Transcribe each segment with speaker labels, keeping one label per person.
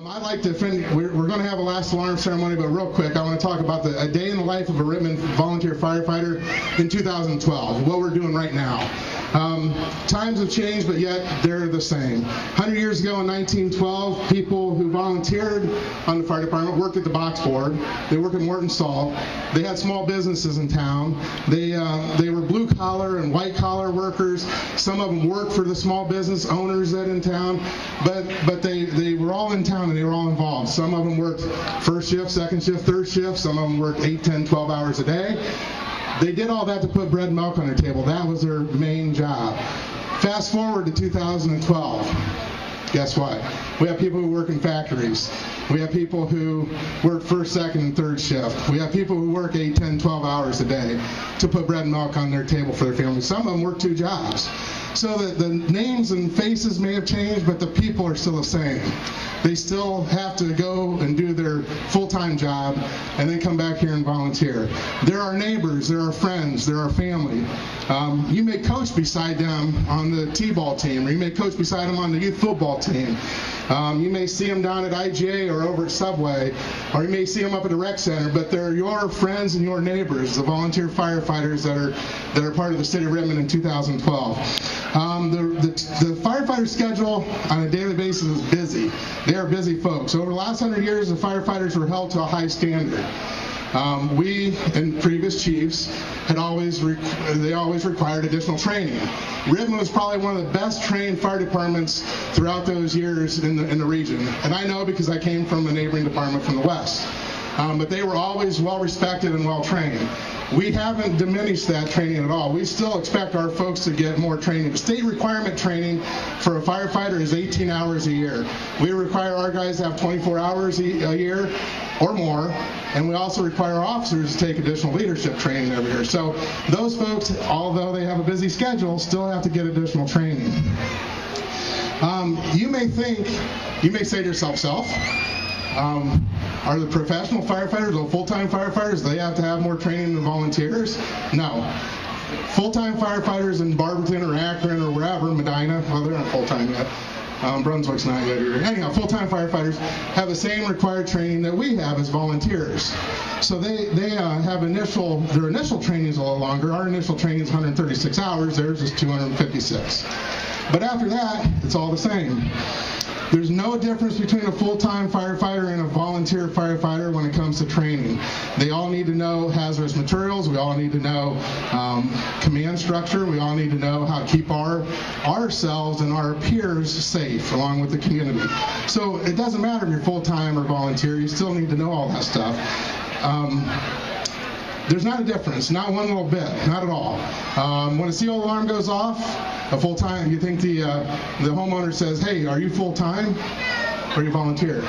Speaker 1: I'd like to we're going to have a last alarm ceremony, but real quick, I want to talk about a day in the life of a Rittman volunteer firefighter in 2012, what we're doing right now. Times have changed, but yet they're the same. 100 years ago in 1912, people who volunteered on the fire department worked at the box board. They worked at Morton Salt. They had small businesses in town. They were blue collar and white collar workers. Some of them worked for the small business owners that in town, but they were all in town and they were all involved. Some of them worked first shift, second shift, third shift. Some of them worked 8, 10, 12 hours a day. They did all that to put bread and milk on their table. That was their main job. Fast forward to 2012. Guess what? We have people who work in factories. We have people who work first, second, and third shift. We have people who work 8, 10, 12 hours a day to put bread and milk on their table for their family. Some of them work 2 jobs. So the names and faces may have changed, but the people are still the same. They still have to go and do their full-time job and then come back here and volunteer. They're our neighbors, they're our friends, they're our family. You may coach beside them on the T-ball team, or you may coach beside them on the youth football team. You may see them down at IGA or over at Subway, or you may see them up at the rec center, but they're your friends and your neighbors, the volunteer firefighters that are part of the city of Rittman in 2012. The firefighter schedule on a daily basis is busy. They are busy folks. Over the last 100 years, the firefighters were held to a high standard. We and previous chiefs had always required additional training. Rittman was probably one of the best trained fire departments throughout those years in the region. And I know because I came from a neighboring department from the west. But they were always well respected and well trained. We haven't diminished that training at all. We still expect our folks to get more training. The state requirement training for a firefighter is 18 hours a year. We require our guys to have 24 hours a year or more, and we also require officers to take additional leadership training every year. So those folks, although they have a busy schedule, still have to get additional training. You may say to yourself, are the professional firefighters, the full-time firefighters, they have to have more training than volunteers? No. Full-time firefighters in Barberton or Akron or wherever, Medina, well, they're not full-time yet. Brunswick's not yet either. Anyhow, full-time firefighters have the same required training that we have as volunteers. So they have their initial training is a little longer. Our initial training is 136 hours. Theirs is 256. But after that, it's all the same. There's no difference between a full-time firefighter and a volunteer firefighter when it comes to training. They all need to know hazardous materials. We all need to know command structure. We all need to know how to keep ourselves and our peers safe along with the community. So it doesn't matter if you're full-time or volunteer. You still need to know all that stuff. There's not a difference, not one little bit, not at all. When a CO alarm goes off, a full-time, you think the homeowner says, hey, are you full-time or are you volunteer?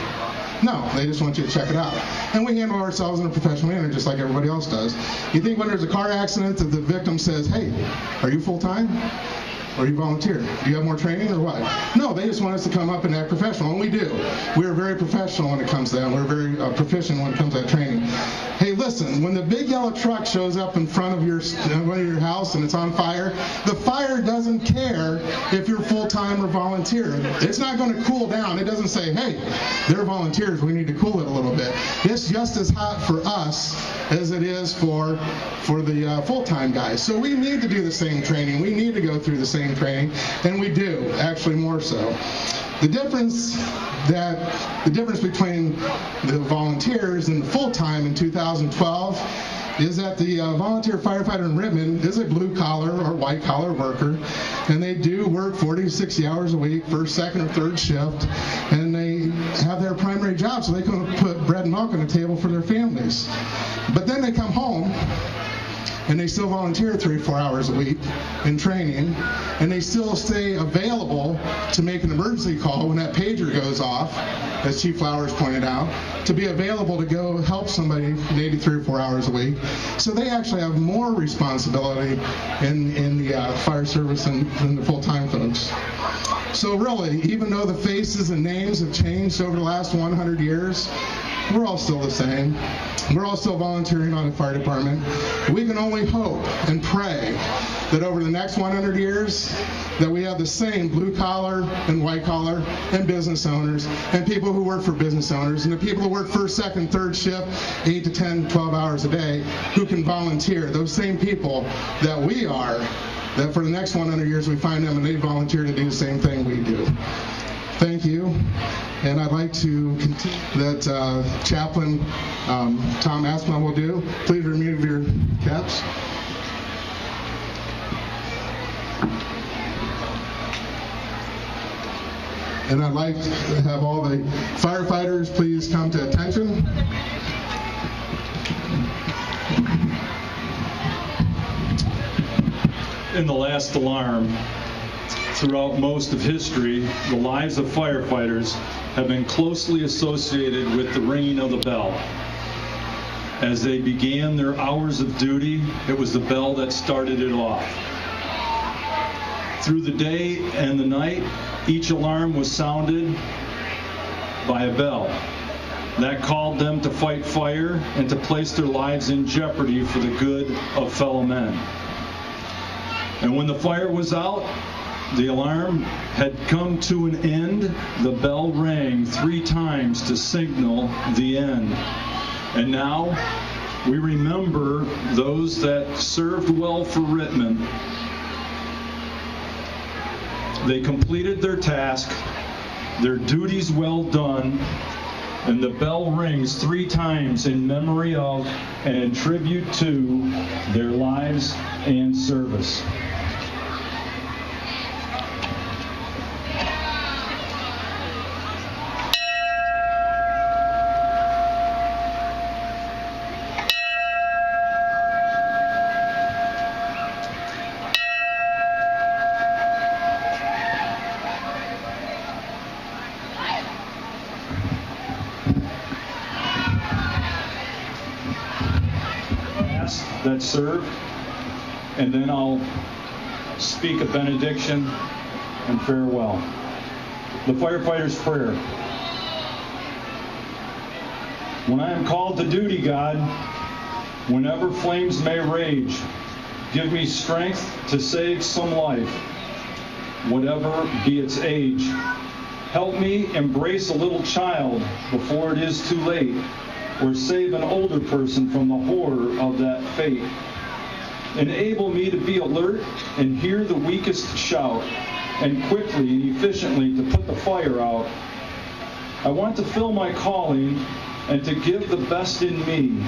Speaker 1: No, they just want you to check it out. And we handle ourselves in a professional manner just like everybody else does. You think when there's a car accident that the victim says, hey, are you full-time? Or you volunteer? Do you have more training or what? No, they just want us to come up and act professional, and we do. We are very professional when it comes to that. We're very proficient when it comes to that training. Hey, listen, when the big yellow truck shows up in front of your house and it's on fire, the fire doesn't care if you're full-time or volunteer. It's not going to cool down. It doesn't say, hey, they're volunteers, we need to cool it a little bit. It's just as hot for us as it is for the full-time guys. So we need to do the same training. We need to go through the same training, and we do, actually more so. The difference between the volunteers and the full-time in 2012 is that the volunteer firefighter in Rittman is a blue-collar or white-collar worker, and they do work 40 to 60 hours a week, first, second, or third shift, and they have their primary job so they can put bread and milk on the table for their families. But then they come home, and they still volunteer 3 or 4 hours a week in training, and they still stay available to make an emergency call when that pager goes off, as Chief Flowers pointed out, to be available to go help somebody maybe 3 or 4 hours a week. So they actually have more responsibility in the fire service than the full-time folks. So really, even though the faces and names have changed over the last 100 years, we're all still the same. We're all still volunteering on the fire department. We can only hope and pray that over the next 100 years, that we have the same blue collar and white collar and business owners and people who work for business owners and the people who work first, second, third shift, 8 to 10, 12 hours a day, who can volunteer. Those same people that we are, that for the next 100 years we find them and they volunteer to do the same thing we do. Thank you. And I'd like to continue that Chaplain Tom Aspinall will do. Please remove your caps. And I'd like to have all the firefighters please come to attention.
Speaker 2: In the last alarm, throughout most of history, the lives of firefighters have been closely associated with the ringing of the bell. As they began their hours of duty, it was the bell that started it off. Through the day and the night, each alarm was sounded by a bell. That called them to fight fire and to place their lives in jeopardy for the good of fellow men. And when the fire was out, the alarm had come to an end, the bell rang 3 times to signal the end. And now we remember those that served well for Rittman. They completed their task, their duties well done, and the bell rings 3 times in memory of and in tribute to their lives and service. That served, and then I'll speak a benediction and farewell. The firefighter's prayer. When I am called to duty, God, whenever flames may rage, give me strength to save some life, whatever be its age. Help me embrace a little child before it is too late, or save an older person from the horror of that fate. Enable me to be alert and hear the weakest shout, and quickly and efficiently to put the fire out. I want to fill my calling and to give the best in me,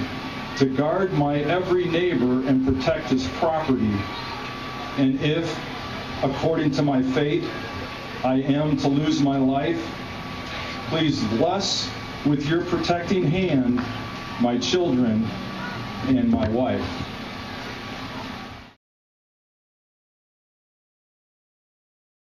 Speaker 2: to guard my every neighbor and protect his property. And if, according to my fate, I am to lose my life, please bless with your protecting hand my children and my wife.